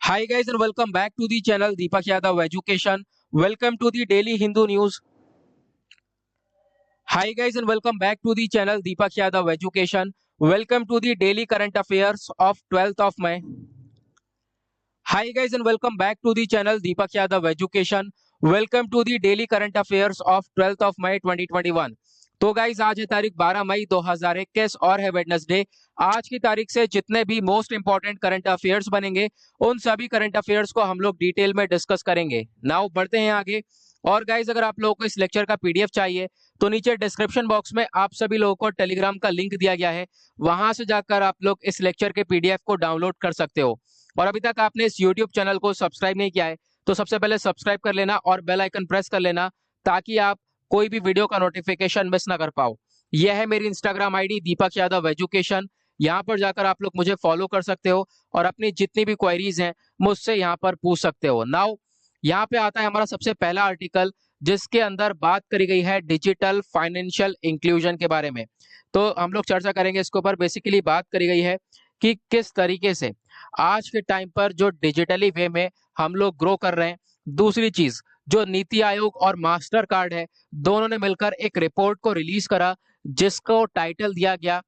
Hi guys and welcome back to the channel Deepak Yadav Education. Welcome to the Daily Hindu News. Hi guys and welcome back to the channel Deepak Yadav Education. Welcome to the daily current affairs of 12th of May. Hi guys and welcome back to the channel Deepak Yadav Education. Welcome to the daily current affairs of 12th of May 2021. तो guys आज है तारीख 12 मई 2021 और है Wednesday. आज की तारीख से जितने भी मोस्ट इंपॉर्टेंट करंट अफेयर्स बनेंगे उन सभी करंट अफेयर्स को हम लोग डिटेल में डिस्कस करेंगे। नाउ बढ़ते हैं आगे। और गाइज अगर आप लोगों को इस लेक्चर का पीडीएफ चाहिए तो नीचे डिस्क्रिप्शन बॉक्स में आप सभी लोगों को टेलीग्राम का लिंक दिया गया है, वहां से जाकर आप लोग इस लेक्चर के पीडीएफ को डाउनलोड कर सकते हो। और अभी तक आपने इस यूट्यूब चैनल को सब्सक्राइब नहीं किया है तो सबसे पहले सब्सक्राइब कर लेना और बेल आइकन प्रेस कर लेना ताकि आप कोई भी वीडियो का नोटिफिकेशन मिस ना कर पाओ। यह है मेरी Instagram ID Deepak Yadav education. यहाँ पर जाकर आप लोग मुझे फॉलो कर सकते हो और अपनी जितनी भी क्वेरीज हैं मुझसे यहाँ पर पूछ सकते हो। नाउ यहाँ पे आता है हमारा सबसे पहला आर्टिकल जिसके अंदर बात करी गई है डिजिटल फाइनेंशियल इंक्लूजन के बारे में। तो हम लोग चर्चा करेंगे इसके ऊपर। बेसिकली बात करी गई है कि किस तरीके से आज के टाइम पर जो डिजिटली वे में हम लोग ग्रो कर रहे हैं। दूसरी चीज जो नीति आयोग और मास्टर कार्ड है दोनों ने मिलकर एक रिपोर्ट को रिलीज करा जिसको टाइटल दिया गया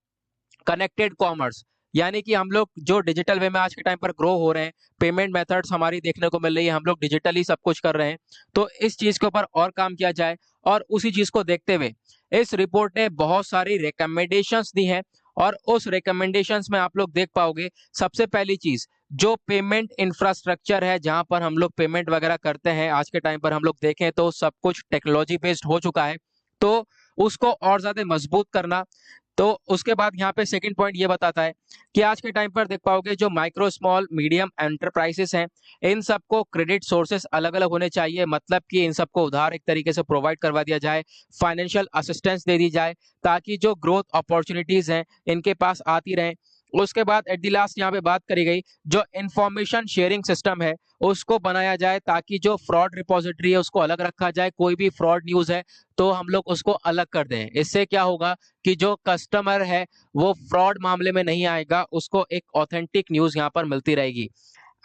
कनेक्टेड कॉमर्स। यानी कि हम लोग जो डिजिटल वे में आज के टाइम पर ग्रो हो रहे हैं, पेमेंट मेथड्स हमारी देखने को मिल रही है, हम लोग डिजिटली सब कुछ कर रहे हैं, तो इस चीज के ऊपर और काम किया जाए। और उसी चीज को देखते हुए इस रिपोर्ट ने बहुत सारी रिकमेंडेशंस दी हैं और उस रिकमेंडेशंस में आप लोग देख पाओगे सबसे पहली चीज जो पेमेंट इंफ्रास्ट्रक्चर है, जहां पर हम लोग पेमेंट वगैरह करते हैं आज के टाइम पर हम लोग देखें तो सब कुछ टेक्नोलॉजी बेस्ड हो चुका है, तो उसको और ज्यादा मजबूत करना। तो उसके बाद यहाँ पे सेकंड पॉइंट ये बताता है कि आज के टाइम पर देख पाओगे जो माइक्रो स्मॉल मीडियम एंटरप्राइजेस हैं इन सबको क्रेडिट सोर्सेस अलग अलग होने चाहिए, मतलब कि इन सबको उधार एक तरीके से प्रोवाइड करवा दिया जाए, फाइनेंशियल असिस्टेंस दे दी जाए ताकि जो ग्रोथ अपॉर्चुनिटीज हैं इनके पास आती रहें। उसके बाद एट द लास्ट यहाँ पे बात करी गई जो इंफॉर्मेशन शेयरिंग सिस्टम है उसको बनाया जाए ताकि जो फ्रॉड रिपोजिटरी है उसको अलग रखा जाए, कोई भी फ्रॉड न्यूज है तो हम लोग उसको अलग कर दें। इससे क्या होगा कि जो कस्टमर है वो फ्रॉड मामले में नहीं आएगा, उसको एक ऑथेंटिक न्यूज यहाँ पर मिलती रहेगी।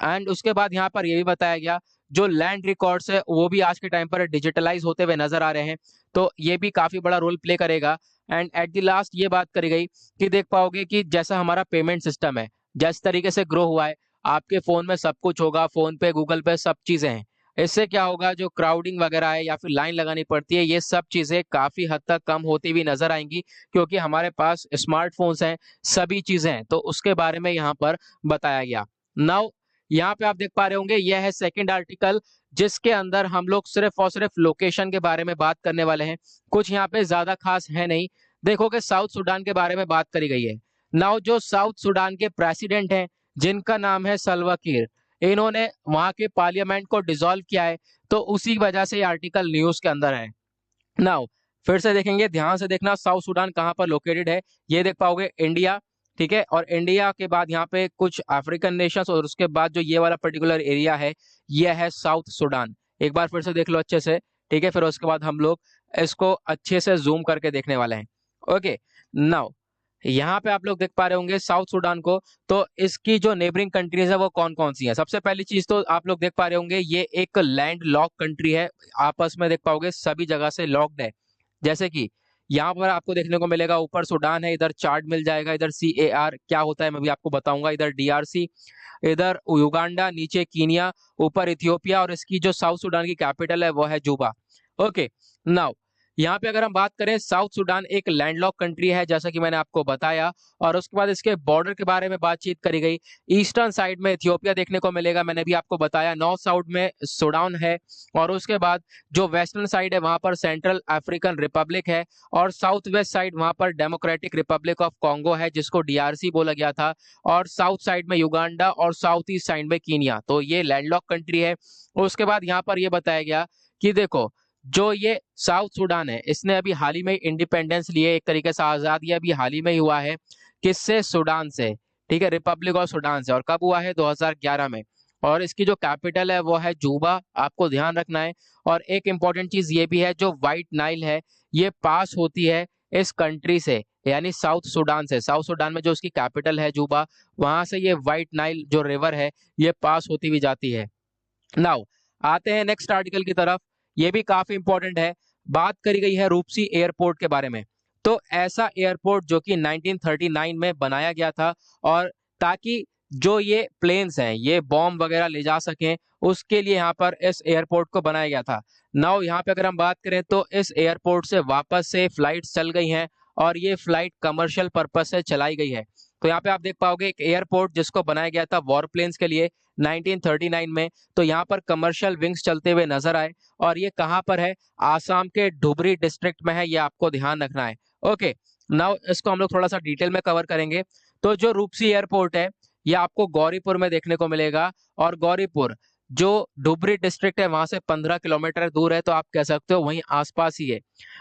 एंड उसके बाद यहाँ पर यह भी बताया गया जो लैंड रिकॉर्ड्स है वो भी आज के टाइम पर डिजिटलाइज होते हुए नजर आ रहे हैं, तो ये भी काफी बड़ा रोल प्ले करेगा। एंड एट द लास्ट ये बात करी गई कि देख पाओगे कि जैसा हमारा पेमेंट सिस्टम है जिस तरीके से ग्रो हुआ है, आपके फोन में सब कुछ होगा, फोन पे गूगल पे सब चीजें हैं। इससे क्या होगा जो क्राउडिंग वगैरह है या फिर लाइन लगानी पड़ती है ये सब चीजें काफी हद तक कम होती हुई नजर आएंगी क्योंकि हमारे पास स्मार्टफोन्स हैं, सभी चीजें हैं, तो उसके बारे में यहाँ पर बताया गया। नाउ यहाँ पे आप देख पा रहे होंगे यह है सेकंड आर्टिकल जिसके अंदर हम लोग सिर्फ और सिर्फ लोकेशन के बारे में बात करने वाले हैं। कुछ यहाँ पे ज्यादा खास है नहीं। देखोगे साउथ सूडान के बारे में बात करी गई है। नाउ जो साउथ सूडान के प्रेसिडेंट हैं जिनका नाम है सल्वा किर, इन्होंने वहां के पार्लियामेंट को डिसॉल्व किया है, तो उसी वजह से ये आर्टिकल न्यूज के अंदर है। नाउ फिर से देखेंगे, ध्यान से देखना साउथ सूडान कहाँ पर लोकेटेड है। ये देख पाओगे इंडिया, ठीक है, और इंडिया के बाद यहाँ पे कुछ अफ्रीकन नेशंस और उसके बाद जो ये वाला पर्टिकुलर एरिया है ये है साउथ सूडान। एक बार फिर से देख लो अच्छे से, ठीक है, फिर उसके बाद हम लोग इसको अच्छे से जूम करके देखने वाले हैं। ओके, नाउ यहाँ पे आप लोग देख पा रहे होंगे साउथ सूडान को, तो इसकी जो नेबरिंग कंट्रीज है वो कौन कौन सी है। सबसे पहली चीज तो आप लोग देख पा रहे होंगे ये एक लैंड लॉक कंट्री है, आपस में देख पाओगे सभी जगह से लॉक्ड है। जैसे कि यहाँ पर आपको देखने को मिलेगा ऊपर सूडान है, इधर चार्ट मिल जाएगा, इधर CAR क्या होता है मैं भी आपको बताऊंगा, इधर DRC, इधर युगांडा, नीचे कीनिया, ऊपर इथियोपिया और इसकी जो साउथ सूडान की कैपिटल है वो है जुबा। ओके, नाउ यहाँ पे अगर हम बात करें साउथ सूडान एक लैंडलॉक कंट्री है जैसा कि मैंने आपको बताया, और उसके बाद इसके बॉर्डर के बारे में बातचीत करी गई। ईस्टर्न साइड में इथियोपिया देखने को मिलेगा, मैंने भी आपको बताया, नॉर्थ साउथ में सूडान है, और उसके बाद जो वेस्टर्न साइड है वहां पर सेंट्रल अफ्रीकन रिपब्लिक है, और साउथ वेस्ट साइड वहां पर डेमोक्रेटिक रिपब्लिक ऑफ कॉन्गो है जिसको DRC बोला गया था, और साउथ साइड में युगांडा और साउथ ईस्ट साइड में कीनिया। तो ये लैंडलॉक कंट्री है। उसके बाद यहाँ पर यह बताया गया कि देखो जो ये साउथ सूडान है इसने अभी हाल ही में इंडिपेंडेंस लिए, एक तरीके से आजादी अभी हाल ही में ही हुआ है। किससे? सूडान से, ठीक है, रिपब्लिक ऑफ सूडान से। और कब हुआ है? 2011 में। और इसकी जो कैपिटल है वो है जूबा, आपको ध्यान रखना है। और एक इंपॉर्टेंट चीज ये भी है जो व्हाइट नाइल है ये पास होती है इस कंट्री से, यानी साउथ सूडान से, साउथ सूडान में जो उसकी कैपिटल है जूबा, वहां से ये व्हाइट नाइल जो रिवर है ये पास होती हुई जाती है। नाउ आते हैं नेक्स्ट आर्टिकल की तरफ, ये भी काफी इंपॉर्टेंट है। बात करी गई है रूपसी एयरपोर्ट के बारे में। तो ऐसा एयरपोर्ट जो कि 1939 में बनाया गया था, और ताकि जो ये प्लेन्स हैं ये बॉम्ब वगैरह ले जा सकें, उसके लिए यहाँ पर इस एयरपोर्ट को बनाया गया था। नाउ यहाँ पे अगर हम बात करें तो इस एयरपोर्ट से वापस से फ्लाइट्स चल गई हैं, और ये फ्लाइट कमर्शियल पर्पस से चलाई गई है। तो यहाँ पे आप देख पाओगे एक एयरपोर्ट जिसको बनाया गया था वॉर प्लेन्स के लिए 1939 में, तो यहाँ पर कमर्शियल विंग्स चलते हुए नजर आए। और ये कहाँ पर है? आसाम के धुबरी डिस्ट्रिक्ट में है, ये आपको ध्यान रखना है। ओके, नाउ इसको हम लोग थोड़ा सा डिटेल में कवर करेंगे। तो जो रूपसी एयरपोर्ट है ये आपको गौरीपुर में देखने को मिलेगा, और गौरीपुर जो धुबरी डिस्ट्रिक्ट है वहां से 15 किलोमीटर दूर है, तो आप कह सकते हो वहीं आसपास ही है।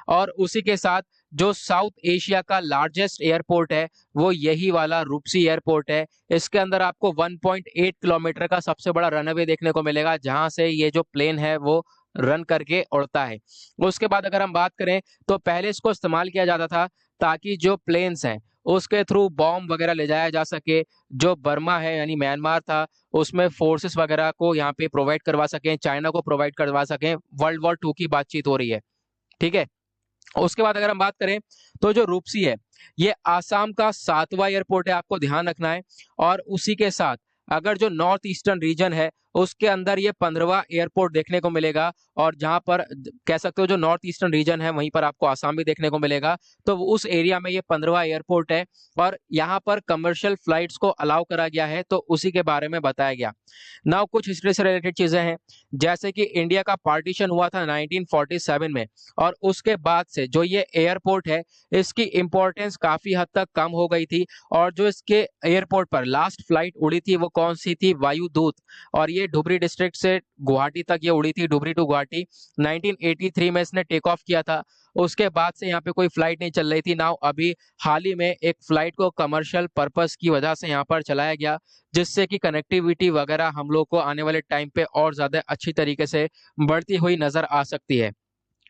और उसी के साथ जो साउथ एशिया का लार्जेस्ट एयरपोर्ट है वो यही वाला रूपसी एयरपोर्ट है। इसके अंदर आपको 1.8 किलोमीटर का सबसे बड़ा रनवे देखने को मिलेगा, जहां से ये जो प्लेन है वो रन करके उड़ता है। उसके बाद अगर हम बात करें तो पहले इसको इस्तेमाल किया जाता था ताकि जो प्लेन्स हैं उसके थ्रू बॉम्ब वगैरह ले जाया जा सके। जो बर्मा है यानी म्यांमार था, उसमें फोर्सेस वगैरह को यहाँ पे प्रोवाइड करवा सकें, चाइना को प्रोवाइड करवा सकें। वर्ल्ड वॉर 2 की बातचीत हो रही है, ठीक है। उसके बाद अगर हम बात करें तो जो रूपसी है ये आसाम का 7वां एयरपोर्ट है, आपको ध्यान रखना है। और उसी के साथ अगर जो नॉर्थ ईस्टर्न रीजन है उसके अंदर ये 15वां एयरपोर्ट देखने को मिलेगा, और जहां पर कह सकते हो जो नॉर्थ ईस्टर्न रीजन है वहीं पर आपको आसाम भी देखने को मिलेगा। तो उस एरिया में ये 15वां एयरपोर्ट है, और यहाँ पर कमर्शियल फ्लाइट्स को अलाउ करा गया है, तो उसी के बारे में बताया गया। नाउ कुछ हिस्ट्री से रिलेटेड चीजें हैं, जैसे कि इंडिया का पार्टीशन हुआ था 1947 में, और उसके बाद से जो ये एयरपोर्ट है इसकी इंपॉर्टेंस काफी हद तक कम हो गई थी। और जो इसके एयरपोर्ट पर लास्ट फ्लाइट उड़ी थी वो कौन सी थी? वायुदूत। और ये धुबरी डिस्ट्रिक्ट से गुवाहाटी तक ये उड़ी थी, धुबरी टू गुवाहाटी। 1983 में इसने टेक ऑफ किया था। उसके बाद से यहाँ पे कोई फ्लाइट नहीं चल रही थी। नाउ अभी हाल ही में एक फ्लाइट को कमर्शियल पर्पस की वजह से यहाँ पर चलाया गया, जिससे कि कनेक्टिविटी वगैरह हम लोग को आने वाले टाइम पे और ज्यादा अच्छी तरीके से बढ़ती हुई नजर आ सकती है।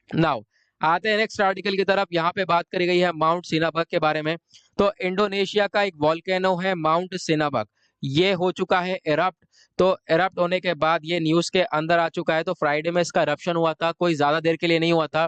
नाउ आते हैं नेक्स्ट आर्टिकल की तरफ। यहाँ पे बात करी गई है माउंट सिनाबक के बारे में। तो इंडोनेशिया का एक वॉल्केनो है माउंट सिनाबक, ये हो चुका है इरप्ट। तो इरप्ट होने के बाद ये न्यूज के अंदर आ चुका है। तो फ्राइडे में इसका इरप्शन हुआ था, कोई ज्यादा देर के लिए नहीं हुआ था।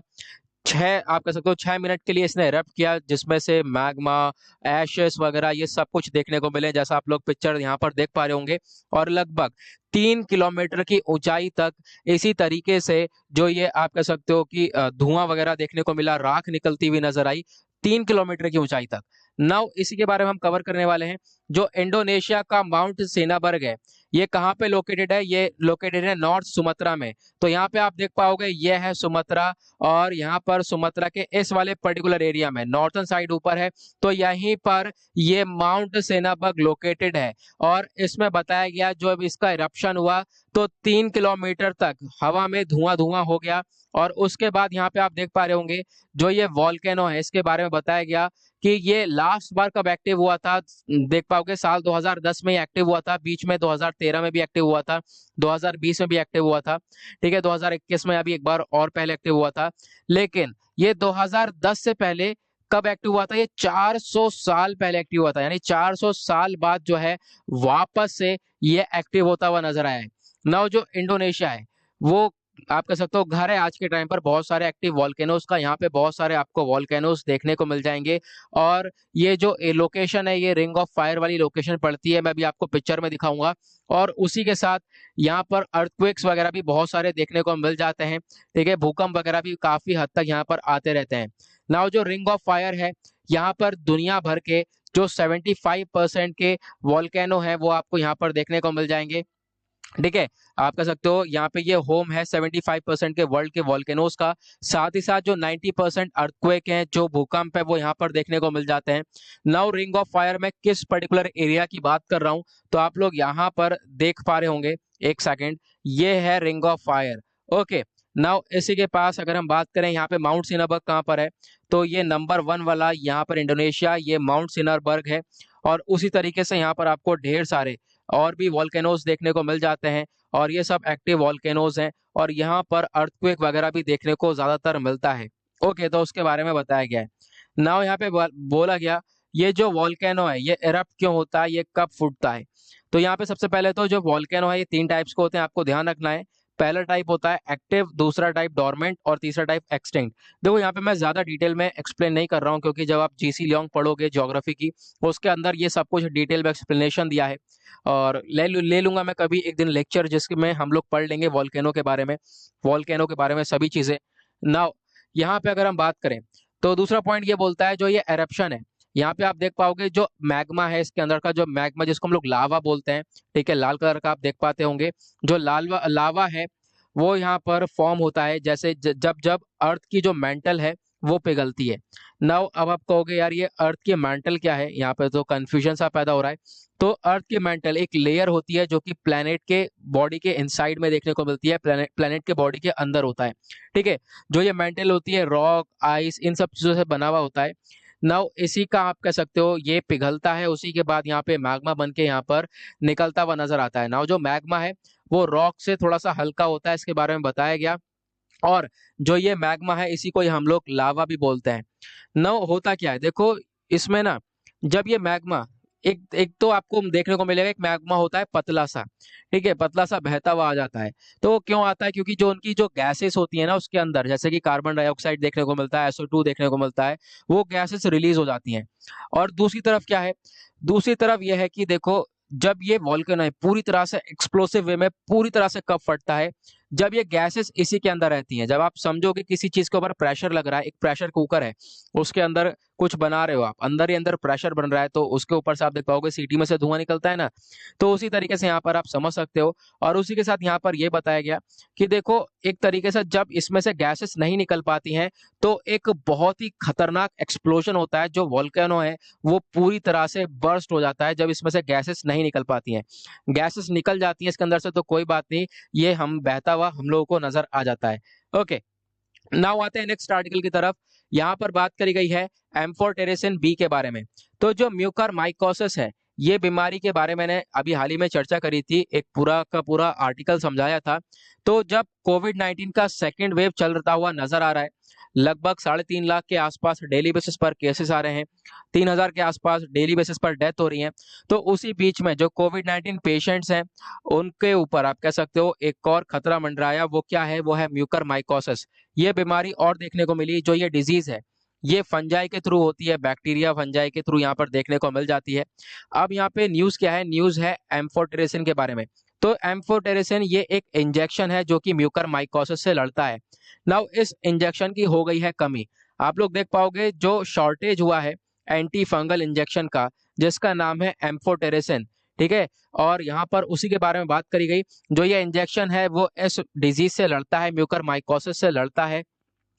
आप कह सकते हो 6 मिनट के लिए इसने इरप्ट किया, जिसमें से मैग्मा, एशेस वगैरह ये सब कुछ देखने को मिले, जैसा आप लोग पिक्चर यहाँ पर देख पा रहे होंगे। और लगभग 3 किलोमीटर की ऊंचाई तक इसी तरीके से जो ये आप कह सकते हो कि धुआं वगैरह देखने को मिला, राख निकलती हुई नजर आई 3 किलोमीटर की ऊंचाई तक। नाउ इसी के बारे में हम कवर करने वाले हैं। जो इंडोनेशिया का माउंट सेनाबर्ग है ये कहाँ पे लोकेटेड है? ये लोकेटेड है नॉर्थ सुमात्रा में। तो यहाँ पे आप देख पाओगे ये है सुमात्रा, और यहाँ पर सुमात्रा के इस वाले पर्टिकुलर एरिया में नॉर्थन साइड ऊपर है, तो यहीं पर ये माउंट सेनाबर्ग लोकेटेड है। और इसमें बताया गया जो अब इसका इरप्शन हुआ तो 3 किलोमीटर तक हवा में धुआं धुआं हो गया। और उसके बाद यहाँ पे आप देख पा रहे होंगे जो ये वॉल्केनो है इसके बारे में बताया गया कि ये लास्ट बार कब एक्टिव हुआ था। देख पाओगे साल 2010 में एक्टिव हुआ था, बीच में 2013 में भी एक्टिव हुआ था, 2020 में भी एक्टिव हुआ था, ठीक है। 2021 में अभी एक बार और पहले एक्टिव हुआ था। लेकिन ये 2010 से पहले कब एक्टिव हुआ था? ये 400 साल पहले एक्टिव हुआ था, यानी 400 साल बाद जो है वापस से ये एक्टिव होता हुआ नजर आया है। नाउ जो इंडोनेशिया है वो आप कह सकते हो घर है आज के टाइम पर बहुत सारे एक्टिव वॉल्केनोस का। यहाँ पे बहुत सारे आपको वॉल्केनोस देखने को मिल जाएंगे। और ये जो लोकेशन है ये रिंग ऑफ फायर वाली लोकेशन पड़ती है, मैं भी आपको पिक्चर में दिखाऊंगा। और उसी के साथ यहाँ पर अर्थक्वेक्स वगैरह भी बहुत सारे देखने को मिल जाते हैं, ठीक है। भूकंप वगैरह भी काफी हद तक यहाँ पर आते रहते हैं। नाउ जो रिंग ऑफ फायर है यहाँ पर दुनिया भर के जो 75% के वॉल्केनो है वो आपको यहाँ पर देखने को मिल जाएंगे, ठीक है। आप कह सकते हो यहाँ पे ये होम है 75% के वर्ल्ड के वॉल्केनोस का। साथ ही साथ जो 90% अर्थक्वेक हैं, जो भूकंप है वो यहाँ पर देखने को मिल जाते हैं। नाउ रिंग ऑफ फायर में किस पर्टिकुलर एरिया की बात कर रहा हूँ तो आप लोग यहाँ पर देख पा रहे होंगे, एक सेकेंड, ये है ring of fire. Okay, now इसी के पास अगर हम बात करें यहाँ पे माउंट सिनाबर्ग कहाँ पर है, तो ये नंबर 1 वाला यहाँ पर इंडोनेशिया, ये माउंट सिनाबर्ग है। और उसी तरीके से यहाँ पर आपको ढेर सारे और भी वॉल्केनोज देखने को मिल जाते हैं, और ये सब एक्टिव वॉल्केनोज हैं। और यहाँ पर अर्थक्वेक वगैरह भी देखने को ज्यादातर मिलता है। ओके, तो उसके बारे में बताया गया है। नाउ यहाँ पे बोला गया ये जो वॉल्केनो है ये एरप्ट क्यों होता है, ये कब फूटता है। तो यहाँ पे सबसे पहले तो जो वॉल्केनो है ये 3 टाइप्स के होते हैं, आपको ध्यान रखना है। पहला टाइप होता है एक्टिव, दूसरा टाइप डोरमेंट और तीसरा टाइप एक्सटिंक्ट। देखो यहाँ पे मैं ज्यादा डिटेल में एक्सप्लेन नहीं कर रहा हूँ, क्योंकि जब आप जीसी लियोंग पढ़ोगे ज्योग्राफी की, उसके अंदर ये सब कुछ डिटेल में एक्सप्लेनेशन दिया है। और ले लूंगा मैं कभी एक दिन लेक्चर जिसमें हम लोग पढ़ लेंगे वॉल्केनो के बारे में, वॉल्केनो के बारे में सभी चीजें। नाउ यहाँ पे अगर हम बात करें तो दूसरा पॉइंट ये बोलता है जो ये एरप्शन है, यहाँ पे आप देख पाओगे जो मैग्मा है इसके अंदर का, जो मैग्मा जिसको हम लोग लावा बोलते हैं, ठीक है, लाल कलर का आप देख पाते होंगे। जो लावा लावा है वो यहाँ पर फॉर्म होता है जैसे जब जब अर्थ की जो मेंटल है वो पिघलती है। नाउ अब आप कहोगे यार ये अर्थ की मेंटल क्या है, यहाँ पे तो कंफ्यूजन सा पैदा हो रहा है। तो अर्थ की मेंटल एक लेयर होती है जो कि प्लेनेट के बॉडी के इनसाइड में देखने को मिलती है, प्लेनेट के बॉडी के अंदर होता है, ठीक है। जो ये मेंटल होती है रॉक, आइस, इन सब चीजों से बना हुआ होता है। नाउ इसी का आप कह सकते हो ये पिघलता है, उसी के बाद यहाँ पे मैग्मा बन के यहाँ पर निकलता हुआ नजर आता है। नाउ जो मैग्मा है वो रॉक से थोड़ा सा हल्का होता है, इसके बारे में बताया गया। और जो ये मैग्मा है इसी को ही हम लोग लावा भी बोलते हैं। नाउ होता क्या है देखो, इसमें ना जब ये मैग्मा, एक एक तो आपको देखने को मिलेगा एक मैग्मा होता है पतला सा, ठीक है, पतला सा बहता हुआ आ जाता है। तो वो क्यों आता है, क्योंकि जो उनकी जो गैसेस होती है ना उसके अंदर, जैसे कि कार्बन डाइऑक्साइड देखने को मिलता है, SO2 देखने को मिलता है, वो गैसेस रिलीज हो जाती हैं। और दूसरी तरफ क्या है, दूसरी तरफ यह है कि देखो जब ये वॉल्केनो है पूरी तरह से एक्सप्लोसिव वे में पूरी तरह से कब फटता है, जब ये गैसेस इसी के अंदर रहती हैं। जब आप समझोगे किसी चीज के ऊपर प्रेशर लग रहा है, एक प्रेशर कुकर है, उसके अंदर कुछ बना रहे हो आप, अंदर ही अंदर प्रेशर बन रहा है, तो उसके ऊपर से आप देख पाओगे सीटी में से धुआं निकलता है ना। तो उसी तरीके से यहाँ पर आप समझ सकते हो। और उसी के साथ यहाँ पर यह बताया गया कि देखो एक तरीके से जब इसमें से गैसेस नहीं निकल पाती हैं तो एक बहुत ही खतरनाक एक्सप्लोजन होता है, जो वॉल्केनो है वो पूरी तरह से बर्स्ट हो जाता है जब इसमें से गैसेस नहीं निकल पाती हैं। गैसेस निकल जाती हैं इसके अंदर से तो कोई बात नहीं, ये हम बहता हुआ हम लोगों को नजर आ जाता है। ओके, नाउ आते हैं नेक्स्ट आर्टिकल की तरफ। यहाँ पर बात करी गई है एम्फोटेरेसिन बी के बारे में। तो जो म्यूकर माइकोसिस है ये बीमारी के बारे में मैंने अभी हाल ही में चर्चा करी थी, एक पूरा का पूरा आर्टिकल समझाया था। तो जब कोविड-19 का सेकेंड वेव चलता हुआ नजर आ रहा है, लगभग 3.5 लाख के आसपास डेली बेसिस पर केसेस आ रहे हैं, 3,000 के आसपास डेली बेसिस पर डेथ हो रही है। तो उसी बीच में जो कोविड-19 पेशेंट्स हैं उनके ऊपर आप कह सकते हो एक और खतरा मंडराया, वो क्या है, वो है म्यूकर माइकोसिस। ये बीमारी और देखने को मिली, जो ये डिजीज है ये फंजाई के थ्रू होती है, बैक्टीरिया फंजाई के थ्रू यहाँ पर देखने को मिल जाती है। अब यहाँ पे न्यूज क्या है, न्यूज है एम्फोटेरेसिन के बारे में। तो एम्फोटेरेसिन ये एक इंजेक्शन है जो कि म्यूकर माइकोसिस से लड़ता है। नाउ इस इंजेक्शन की हो गई है कमी, आप लोग देख पाओगे जो शॉर्टेज हुआ है एंटी फंगल इंजेक्शन का, जिसका नाम है एम्फोटेरेसिन, ठीक है। और यहाँ पर उसी के बारे में बात करी गई, जो ये इंजेक्शन है वो इस डिजीज से लड़ता है, म्यूकर माइकोसिस से लड़ता है,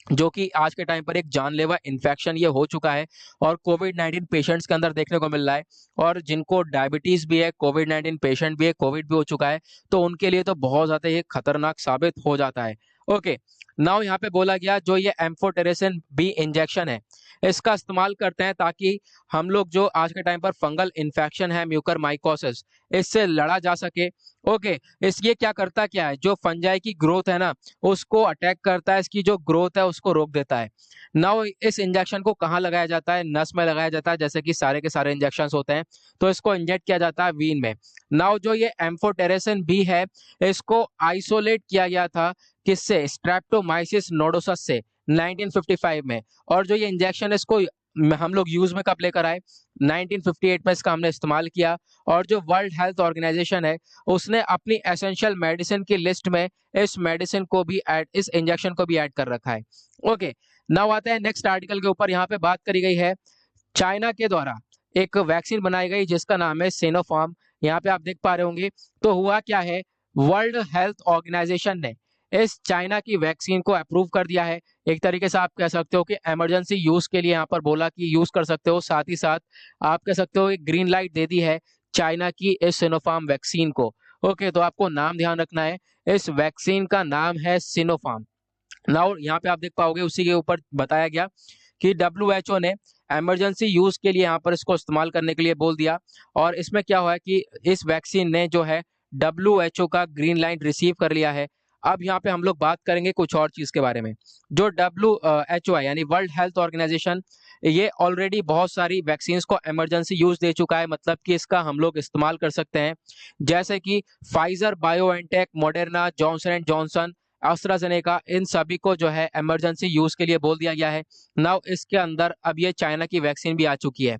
जो कि आज के टाइम पर एक जानलेवा इन्फेक्शन ये हो चुका है और कोविड-19 पेशेंट्स के अंदर देखने को मिल रहा है। और जिनको डायबिटीज भी है, कोविड-19 पेशेंट भी है, कोविड भी हो चुका है, तो उनके लिए तो बहुत ज्यादा ये खतरनाक साबित हो जाता है। ओके, नाउ यहाँ पे बोला गया जो ये एम्फोटेरेसिन बी इंजेक्शन है इसका इस्तेमाल करते हैं ताकि हम लोग जो आज के टाइम पर फंगल इन्फेक्शन है म्यूकर माइकोसिस, इससे लड़ा जा सके। ओके, इस ये क्या करता क्या है, जो फंजाई की ग्रोथ है ना उसको अटैक करता है, इसकी जो ग्रोथ है उसको रोक देता है। नाउ इस इंजेक्शन को कहाँ लगाया जाता है, नस में लगाया जाता है, जैसे कि सारे के सारे इंजेक्शन होते हैं, तो इसको इंजेक्ट किया जाता है वीन में। नाउ जो ये एम्फोटेरेसिन बी है इसको आइसोलेट किया गया था, किससे, स्ट्रेप्टोमाइसिस नोडोसस से 1955 में। और जो ये इंजेक्शन इसको हम लोग यूज में कब लेकर आए, 1958 में इसका हमने इस्तेमाल किया। और जो वर्ल्ड हेल्थ ऑर्गेनाइजेशन है उसने अपनी एसेंशियल मेडिसिन की लिस्ट में इस मेडिसिन को भी ऐड, इस इंजेक्शन को भी ऐड कर रखा है। ओके, नाउ आते हैं नेक्स्ट आर्टिकल के ऊपर। यहाँ पे बात करी गई है चाइना के द्वारा एक वैक्सीन बनाई गई जिसका नाम है सिनोफार्म, यहाँ पे आप देख पा रहे होंगे। तो हुआ क्या है, वर्ल्ड हेल्थ ऑर्गेनाइजेशन ने इस चाइना की वैक्सीन को अप्रूव कर दिया है। एक तरीके से आप कह सकते हो कि इमरजेंसी यूज के लिए यहाँ पर बोला कि यूज कर सकते हो, साथ ही साथ आप कह सकते हो एक ग्रीन लाइट दे दी है चाइना की इस सिनोफार्म वैक्सीन को। ओके, तो आपको नाम ध्यान रखना है, इस वैक्सीन का नाम है सिनोफार्म। नाउ यहाँ पे आप देख पाओगे उसी के ऊपर बताया गया कि WHO ने इमरजेंसी यूज के लिए यहाँ पर इसको इस्तेमाल करने के लिए बोल दिया। और इसमें क्या हुआ है कि इस वैक्सीन ने जो है WHO का ग्रीन लाइट रिसीव कर लिया है। अब यहाँ पे हम लोग बात करेंगे कुछ और चीज के बारे में। जो WHO है यानी वर्ल्ड हेल्थ ऑर्गेनाइजेशन, ये ऑलरेडी बहुत सारी वैक्सीन को इमरजेंसी यूज दे चुका है, मतलब कि इसका हम लोग इस्तेमाल कर सकते हैं, जैसे कि Pfizer, BioNTech, Moderna, Johnson and Johnson, AstraZeneca, इन सभी को जो है इमरजेंसी यूज के लिए बोल दिया गया है। नाउ इसके अंदर अब ये चाइना की वैक्सीन भी आ चुकी है।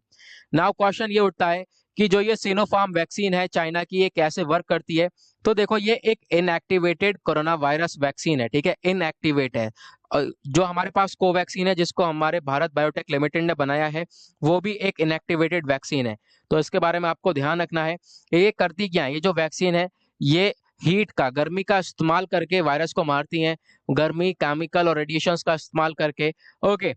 नाउ क्वेश्चन ये उठता है कि जो ये सिनोफार्म वैक्सीन है चाइना की, ये कैसे वर्क करती है। तो देखो, ये एक इनएक्टिवेटेड कोरोना वायरस वैक्सीन है, ठीक है, इनएक्टिवेट है। जो हमारे पास कोवैक्सीन है, जिसको हमारे भारत बायोटेक लिमिटेड ने बनाया है, वो भी एक इनएक्टिवेटेड वैक्सीन है। तो इसके बारे में आपको ध्यान रखना है। ये करती क्या है, ये जो वैक्सीन है, ये हीट का, गर्मी का इस्तेमाल करके वायरस को मारती हैं, गर्मी, केमिकल और रेडिएशंस का इस्तेमाल करके। ओके,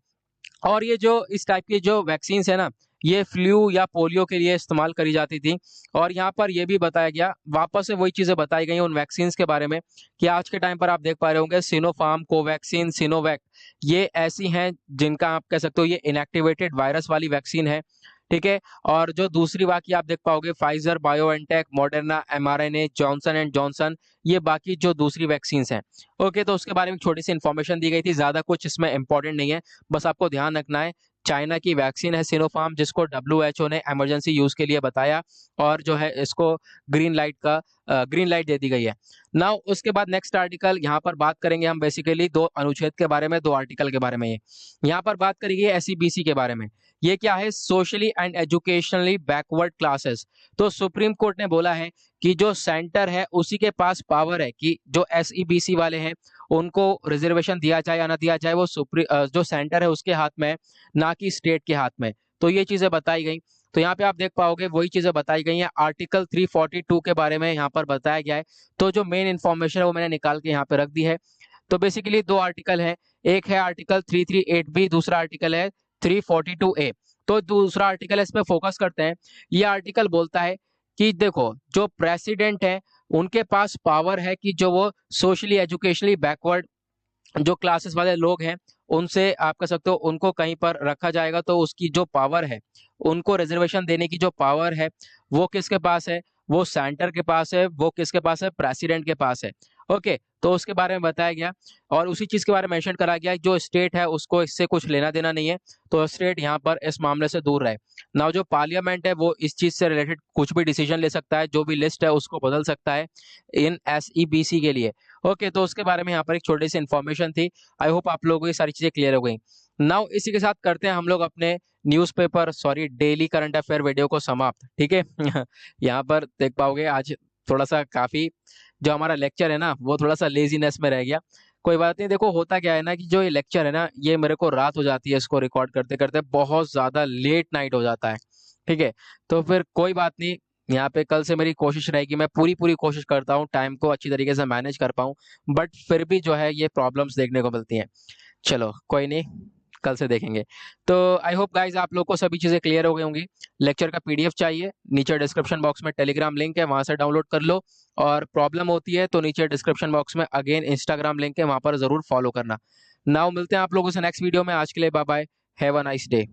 और ये जो इस टाइप की जो वैक्सीन है ना, ये फ्लू या पोलियो के लिए इस्तेमाल करी जाती थी। और यहाँ पर यह भी बताया गया, वापस से वही चीजें बताई गई उन वैक्सीन के बारे में, कि आज के टाइम पर आप देख पा रहे होंगे सिनोफार्म, कोवैक्सीन, सिनोवैक, ये ऐसी हैं जिनका आप कह सकते हो ये इनएक्टिवेटेड वायरस वाली वैक्सीन है, ठीक है। और जो दूसरी बाकी आप देख पाओगे, Pfizer, BioNTech, Moderna, mRNA, Johnson and Johnson, ये बाकी जो दूसरी वैक्सीन हैं। ओके, तो उसके बारे में छोटी सी इन्फॉर्मेशन दी गई थी, ज्यादा कुछ इसमें इंपॉर्टेंट नहीं है, बस आपको ध्यान रखना है। चाइना की वैक्सीन है सिनोफार्म, जिसको WHO ने इमरजेंसी यूज के लिए बताया, और जो है इसको ग्रीन लाइट दे दी गई है। नाउ उसके बाद नेक्स्ट आर्टिकल, यहाँ पर बात करेंगे हम बेसिकली दो अनुच्छेद के बारे में, दो आर्टिकल के बारे में। यहाँ पर बात करेंगे SEBC के बारे में। ये क्या है, socially and educationally backward classes. तो सुप्रीम कोर्ट ने बोला है कि जो सेंटर है उसी के पास पावर है कि जो SEBC वाले हैं उनको रिजर्वेशन दिया जाए या ना दिया जाए, वो जो सेंटर है उसके हाथ में है, ना कि स्टेट के हाथ में। तो ये चीजें बताई गई। तो यहाँ पे आप देख पाओगे वही चीजें बताई गई हैं। आर्टिकल 342 के बारे में यहाँ पर बताया गया है। तो जो मेन इन्फॉर्मेशन है वो मैंने निकाल के यहाँ पे रख दी है। तो बेसिकली दो आर्टिकल है, एक है आर्टिकल 338B, दूसरा आर्टिकल है 342A। तो दूसरा आर्टिकल है, इस पे फोकस करते हैं। ये आर्टिकल बोलता है कि देखो, जो प्रेसिडेंट है उनके पास पावर है कि जो वो सोशली एजुकेशनली बैकवर्ड जो क्लासेस वाले लोग हैं उनसे आप कह सकते हो उनको कहीं पर रखा जाएगा, तो उसकी जो पावर है, उनको रिजर्वेशन देने की जो पावर है, वो किसके पास है, वो सेंटर के पास है। वो किसके पास है, प्रेसिडेंट के पास है। ओके, तो उसके बारे में बताया गया, और उसी चीज के बारे में मेंशन करा गया जो स्टेट है उसको इससे कुछ लेना देना नहीं है, तो स्टेट यहाँ पर इस मामले से दूर रहे। ना जो पार्लियामेंट है वो इस चीज से रिलेटेड कुछ भी डिसीजन ले सकता है, जो भी लिस्ट है उसको बदल सकता है इन SEBC के लिए। ओके, तो उसके बारे में यहाँ पर एक छोटी सी इन्फॉर्मेशन थी। आई होप आप लोगों को ये सारी चीजें क्लियर हो गई। नाउ इसी के साथ करते हैं हम लोग अपने डेली करंट अफेयर वीडियो को समाप्त, ठीक है। यहाँ पर देख पाओगे आज थोड़ा सा काफी जो हमारा लेक्चर है ना, वो थोड़ा सा लेजीनेस में रह गया। कोई बात नहीं, देखो होता क्या है ना कि जो ये लेक्चर है ना, ये मेरे को रात हो जाती है इसको रिकॉर्ड करते करते, बहुत ज्यादा लेट नाइट हो जाता है, ठीक है। तो फिर कोई बात नहीं, यहाँ पे कल से मेरी कोशिश रहेगी, मैं पूरी पूरी कोशिश करता हूँ टाइम को अच्छी तरीके से मैनेज कर पाऊँ, बट फिर भी जो है ये प्रॉब्लम्स देखने को मिलती हैं। चलो कोई नहीं, कल से देखेंगे। तो आई होप गाइज आप लोग को सभी चीजें क्लियर हो गई होंगी। लेक्चर का PDF चाहिए, नीचे डिस्क्रिप्शन बॉक्स में टेलीग्राम लिंक है, वहां से डाउनलोड कर लो। और प्रॉब्लम होती है तो नीचे डिस्क्रिप्शन बॉक्स में अगेन इंस्टाग्राम लिंक है, वहां पर जरूर फॉलो करना। नाउ मिलते हैं आप लोगों से नेक्स्ट वीडियो में। आज के लिए bye bye, have a nice day.